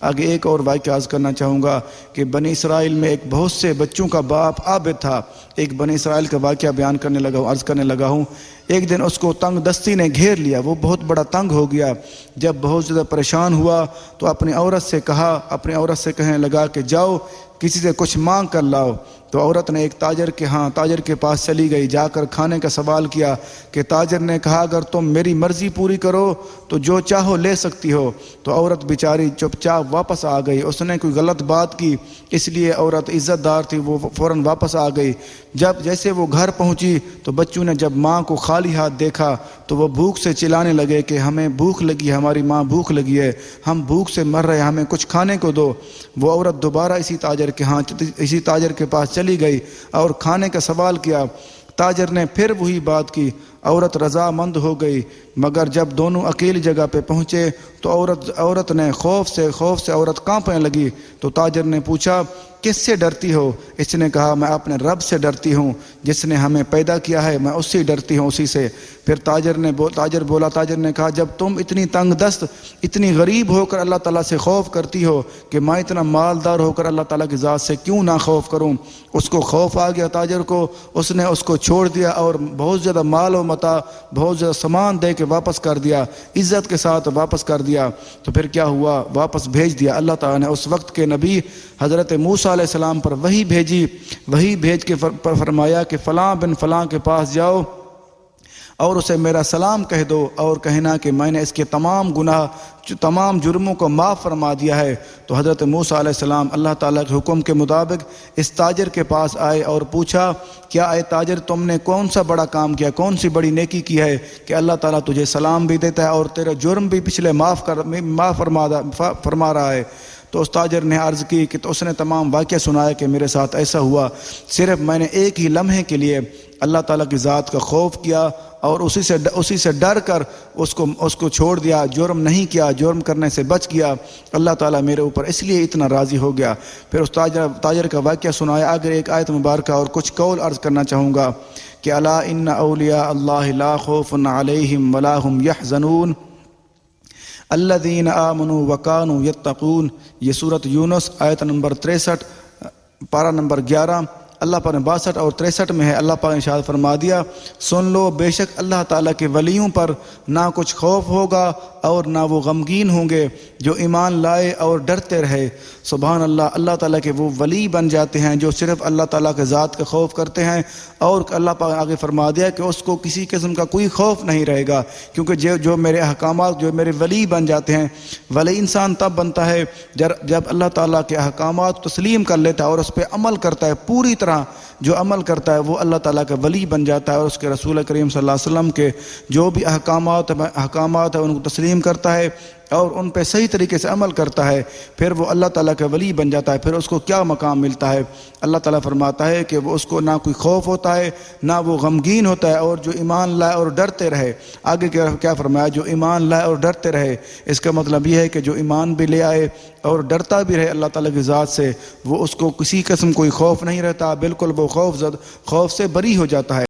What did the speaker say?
آگے ایک اور واقعہ عرض کرنا چاہوں گا کہ بنی اسرائیل میں ایک بہت سے بچوں کا باپ عابد تھا۔ ایک بنی اسرائیل کا واقعہ عرض کرنے لگا ہوں۔ ایک دن اس کو تنگ دستی نے گھیر لیا، وہ بہت بڑا تنگ ہو گیا۔ جب بہت زیادہ پریشان ہوا تو اپنی عورت سے کہنے لگا کہ جاؤ کسی سے کچھ مانگ کر لاؤ۔ تو عورت نے ایک تاجر کے پاس چلی گئی، جا کر کھانے کا سوال کیا کہ تاجر نے کہا اگر تم میری مرضی پوری کرو تو جو چاہو لے سکتی ہو۔ تو عورت بیچاری چپ چاپ واپس آ گئی، اس نے کوئی غلط بات کی اس لیے عورت عزت دار تھی، وہ فوراً واپس آ گئی۔ جیسے وہ گھر پہنچی تو بچوں نے جب ماں کو خالی ہاتھ دیکھا تو وہ بھوک سے چلانے لگے کہ ہمیں بھوک لگی ہے، ہماری ماں بھوک لگی ہے، ہم بھوک سے مر رہے ہیں، ہمیں کچھ کھانے کو دو۔ وہ عورت دوبارہ اسی تاجر کے پاس چلی گئی اور کھانے کا سوال کیا۔ تاجر نے پھر وہی بات کی، عورت رضامند ہو گئی، مگر جب دونوں اکیلی جگہ پہ پہنچے تو عورت نے خوف سے عورت کانپنے لگی۔ تو تاجر نے پوچھا کس سے ڈرتی ہو؟ اس نے کہا میں اپنے رب سے ڈرتی ہوں جس نے ہمیں پیدا کیا ہے، میں اس سے ڈرتی ہوں، اسی سے۔ پھر تاجر نے کہا جب تم اتنی تنگ دست اتنی غریب ہو کر اللہ تعالیٰ سے خوف کرتی ہو کہ میں اتنا مالدار ہو کر اللہ تعالیٰ کی ذات سے کیوں نہ خوف کروں؟ اس کو خوف آ گیا تاجر کو، اس نے اس کو چھوڑ دیا اور بہت زیادہ مال و متاع بہت زیادہ سامان دے کے واپس کر دیا، عزت کے ساتھ واپس کر دیا۔ تو پھر کیا ہوا؟ واپس بھیج دیا۔ اللہ تعالیٰ نے اس وقت کے نبی حضرت موسیٰ علیہ السلام پر وحی بھیج کے فرمایا کہ فلاں بن فلاں کے پاس جاؤ اور اسے میرا سلام کہہ دو اور کہنا کہ میں نے اس کے تمام جرموں کو معاف فرما دیا ہے۔ تو حضرت موسیٰ علیہ السلام اللہ تعالیٰ کے حکم کے مطابق اس تاجر کے پاس آئے اور پوچھا کیا اے تاجر تم نے کون سا بڑا کام کیا، کون سی بڑی نیکی کی ہے کہ اللہ تعالیٰ تجھے سلام بھی دیتا ہے اور تیرے جرم بھی پچھلے معاف فرما رہا ہے؟ تو اس تاجر نے عرض کی کہ تو اس نے تمام واقعہ سنایا کہ میرے ساتھ ایسا ہوا، صرف میں نے ایک ہی لمحے کے لیے اللہ تعالیٰ کی ذات کا خوف کیا اور اسی سے ڈر کر اس کو چھوڑ دیا، جرم نہیں کیا، جرم کرنے سے بچ گیا۔ اللہ تعالیٰ میرے اوپر اس لیے اتنا راضی ہو گیا۔ پھر اس تاجر کا واقعہ سنایا۔ اگر ایک آیت مبارکہ اور کچھ قول عرض کرنا چاہوں گا کہ الا ان اولیاء اللہ لا خوف علیہم ولا هم يحزنون الذین آمنوا وکانوا یتقون۔ یہ سورۃ یونس آیت نمبر 63 پارہ نمبر 11 اللہ پاک نے 62 اور 63 میں ہے۔ اللہ پاک نے ارشاد فرما دیا سن لو بے شک اللہ تعالیٰ کے ولیوں پر نہ کچھ خوف ہوگا اور نہ وہ غمگین ہوں گے جو ایمان لائے اور ڈرتے رہے۔ سبحان اللہ، اللہ تعالیٰ کے وہ ولی بن جاتے ہیں جو صرف اللہ تعالیٰ کے ذات کا خوف کرتے ہیں، اور اللہ پاک آگے فرما دیا کہ اس کو کسی قسم کا کوئی خوف نہیں رہے گا، کیونکہ جو میرے احکامات جو میرے ولی بن جاتے ہیں۔ ولی انسان تب بنتا ہے جب اللہ تعالیٰ کے احکامات تسلیم کر لیتا ہے اور اس پہ عمل کرتا ہے، پوری طرح جو عمل کرتا ہے وہ اللہ تعالیٰ کا ولی بن جاتا ہے، اور اس کے رسول کریم صلی اللہ علیہ وسلم کے جو بھی احکامات ہیں ان کو تسلیم کرتا ہے اور ان پہ صحیح طریقے سے عمل کرتا ہے، پھر وہ اللہ تعالیٰ کا ولی بن جاتا ہے۔ پھر اس کو کیا مقام ملتا ہے؟ اللہ تعالیٰ فرماتا ہے کہ وہ اس کو نہ کوئی خوف ہوتا ہے نہ وہ غمگین ہوتا ہے، اور جو ایمان لائے اور ڈرتے رہے۔ آگے کیا فرمایا؟ جو ایمان لائے اور ڈرتے رہے، اس کا مطلب یہ ہے کہ جو ایمان بھی لے آئے اور ڈرتا بھی رہے اللہ تعالیٰ کی ذات سے، وہ اس کو کسی قسم کوئی خوف نہیں رہتا، بالکل وہ خوف سے بری ہو جاتا ہے۔